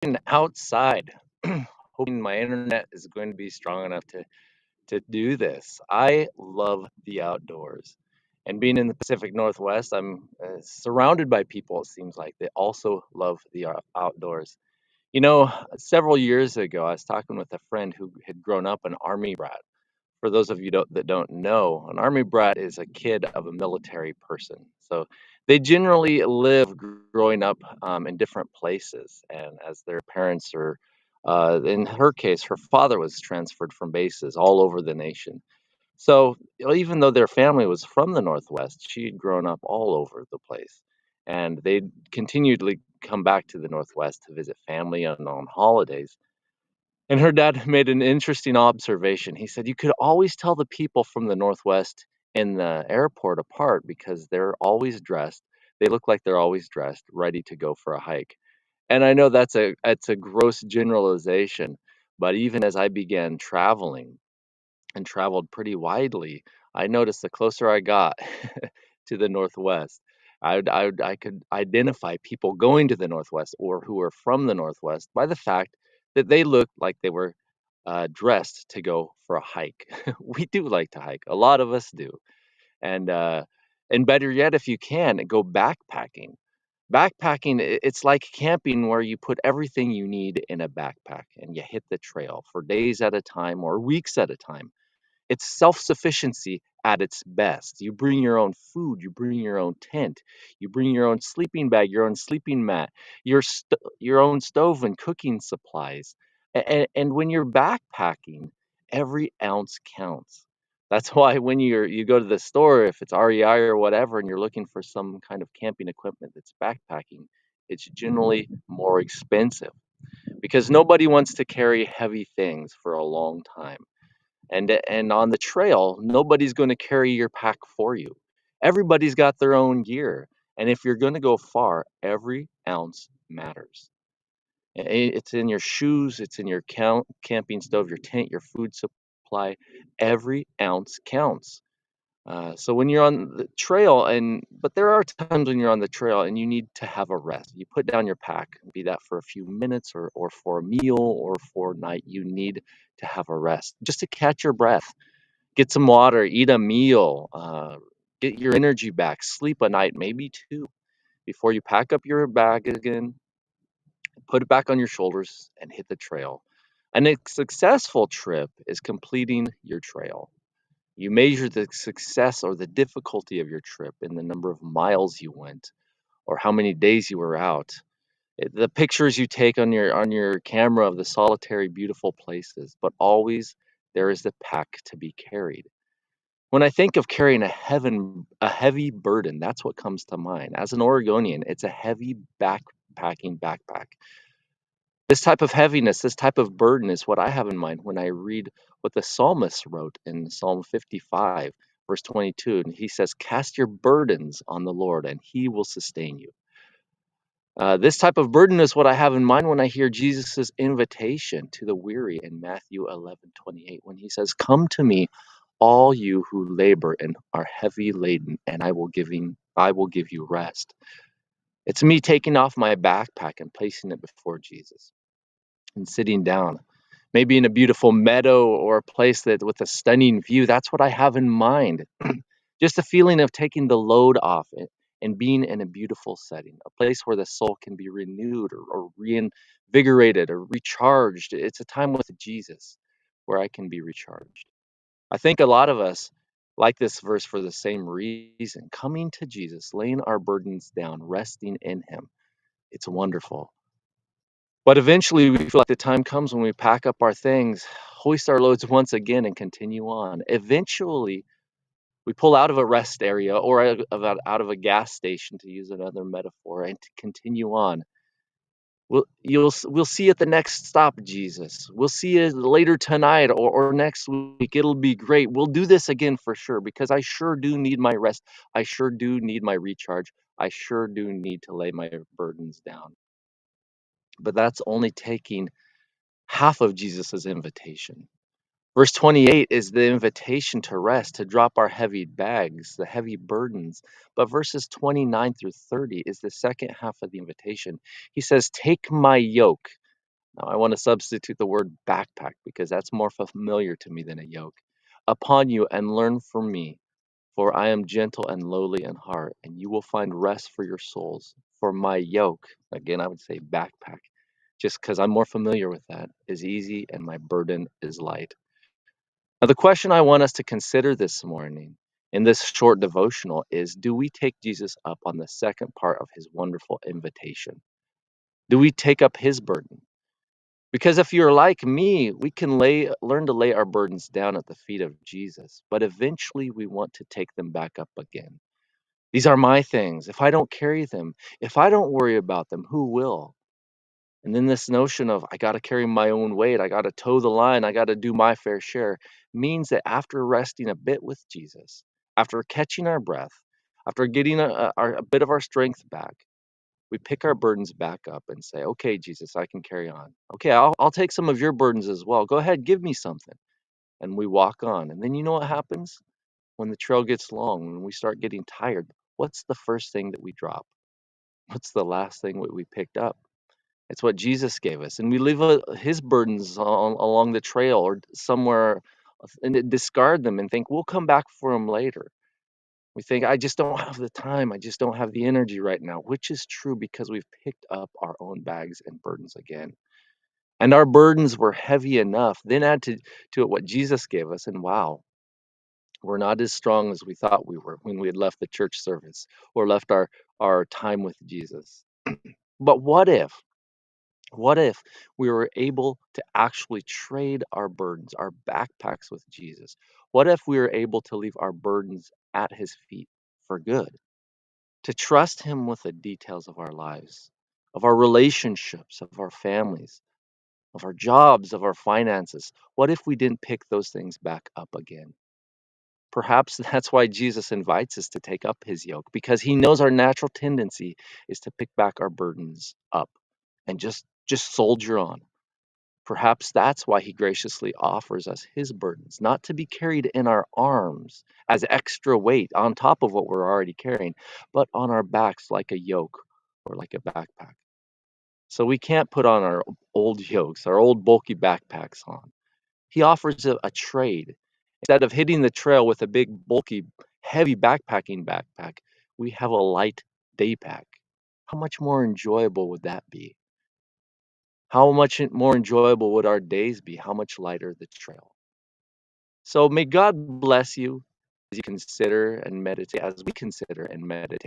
been outside, hoping my internet is going to be strong enough to do this. I love the outdoors. And being in the Pacific Northwest, I'm surrounded by people, it seems like, that also love the outdoors. You know, several years ago, I was talking with a friend who had grown up an Army brat. For those of you that don't know, an Army brat is a kid of a military person. So they generally live growing up in different places. And as their parents are, in her case, her father was transferred from bases all over the nation. So even though their family was from the Northwest, she had grown up all over the place. And they'd continually come back to the Northwest to visit family and on holidays. And her dad made an interesting observation. He said, "You could always tell the people from the Northwest in the airport apart because they're always dressed. They look like they're always dressed, ready to go for a hike." And I know that's a gross generalization, but even as I began traveling and traveled pretty widely, I noticed the closer I got to the Northwest, I could identify people going to the Northwest or who were from the Northwest by the fact that they looked like they were dressed to go for a hike. We do like to hike. A lot of us do. And uh, and better yet, if you can, go backpacking. Backpacking, it's like camping where you put everything you need in a backpack and you hit the trail for days at a time or weeks at a time. It's self-sufficiency at its best. You bring your own food, you bring your own tent, you bring your own sleeping bag, your own sleeping mat, your own stove and cooking supplies. And when you're backpacking, every ounce counts. That's why when you go to the store, if it's REI or whatever, and you're looking for some kind of camping equipment that's backpacking, it's generally more expensive because nobody wants to carry heavy things for a long time. And on the trail, nobody's going to carry your pack for you. Everybody's got their own gear, and if you're going to go far, every ounce matters. It's in your shoes, it's in your camping stove, your tent, your food supply. Every ounce counts. So when you're on the trail, but there are times when you're on the trail and you need to have a rest. You put down your pack, be that for a few minutes or for a meal or for a night. You need to have a rest just to catch your breath, get some water, eat a meal, get your energy back, sleep a night, maybe two, before you pack up your bag again, put it back on your shoulders, and hit the trail. And a successful trip is completing your trail. You measure the success or the difficulty of your trip in the number of miles you went or how many days you were out. The pictures you take on your camera of the solitary beautiful places, but always there is the pack to be carried. When I think of carrying a heavy burden, that's what comes to mind. As an Oregonian, it's a heavy backpacking backpack. This type of heaviness, this type of burden is what I have in mind when I read what the psalmist wrote in Psalm 55, verse 22. And he says, "Cast your burdens on the Lord, and he will sustain you." This type of burden is what I have in mind when I hear Jesus' invitation to the weary in Matthew 11:28, when he says, "Come to me, all you who labor and are heavy laden, and I will give you rest." It's me taking off my backpack and placing it before Jesus and sitting down, maybe in a beautiful meadow or a place that with a stunning view. That's what I have in mind. Just a feeling of taking the load off it and being in a beautiful setting, a place where the soul can be renewed or reinvigorated or recharged. It's a time with Jesus where I can be recharged. I think a lot of us like this verse for the same reason. Coming to Jesus, laying our burdens down, resting in Him. It's wonderful. But eventually, we feel like the time comes when we pack up our things, hoist our loads once again, and continue on. Eventually, we pull out of a rest area or out of a gas station, to use another metaphor, and to continue on. We'll see you at the next stop, Jesus. We'll see you later tonight or next week. It'll be great. We'll do this again for sure because I sure do need my rest. I sure do need my recharge. I sure do need to lay my burdens down. But that's only taking half of Jesus's invitation. Verse 28 is the invitation to rest, to drop our heavy bags, the heavy burdens. But verses 29 through 30 is the second half of the invitation. He says, "Take my yoke." Now, I want to substitute the word backpack because that's more familiar to me than a yoke. Upon you and learn from me, for I am gentle and lowly in heart, and you will find rest for your souls. For my yoke, again, I would say backpack, just because I'm more familiar with that, is easy and my burden is light. Now, the question I want us to consider this morning in this short devotional is, do we take Jesus up on the second part of his wonderful invitation? Do we take up his burden? Because if you're like me, we can learn to lay our burdens down at the feet of Jesus, but eventually we want to take them back up again. These are my things. If I don't carry them, if I don't worry about them, who will? And then this notion of I got to carry my own weight, I got to toe the line, I got to do my fair share means that after resting a bit with Jesus, after catching our breath, after getting a bit of our strength back, we pick our burdens back up and say, okay, Jesus, I can carry on. Okay, I'll take some of your burdens as well. Go ahead, give me something. And we walk on. And then you know what happens? When the trail gets long, when we start getting tired, what's the first thing that we drop? What's the last thing that we picked up? It's what Jesus gave us. And we leave his burdens along the trail or somewhere and discard them and think we'll come back for them later. We think, I just don't have the time. I just don't have the energy right now, which is true because we've picked up our own bags and burdens again. And our burdens were heavy enough. Then add to it what Jesus gave us, and wow, we're not as strong as we thought we were when we had left the church service or left our time with Jesus. But what if we were able to actually trade our burdens, our backpacks with Jesus? What if we were able to leave our burdens at his feet for good? To trust him with the details of our lives, of our relationships, of our families, of our jobs, of our finances. What if we didn't pick those things back up again? Perhaps that's why Jesus invites us to take up his yoke, because he knows our natural tendency is to pick back our burdens up and just soldier on. Perhaps that's why he graciously offers us his burdens, not to be carried in our arms as extra weight on top of what we're already carrying, but on our backs like a yoke or like a backpack. So we can't put on our old yokes, our old bulky backpacks on. He offers a trade. Instead of hitting the trail with a big, bulky, heavy backpack, we have a light day pack. How much more enjoyable would that be? How much more enjoyable would our days be? How much lighter the trail? So may God bless you as you consider and meditate, as we consider and meditate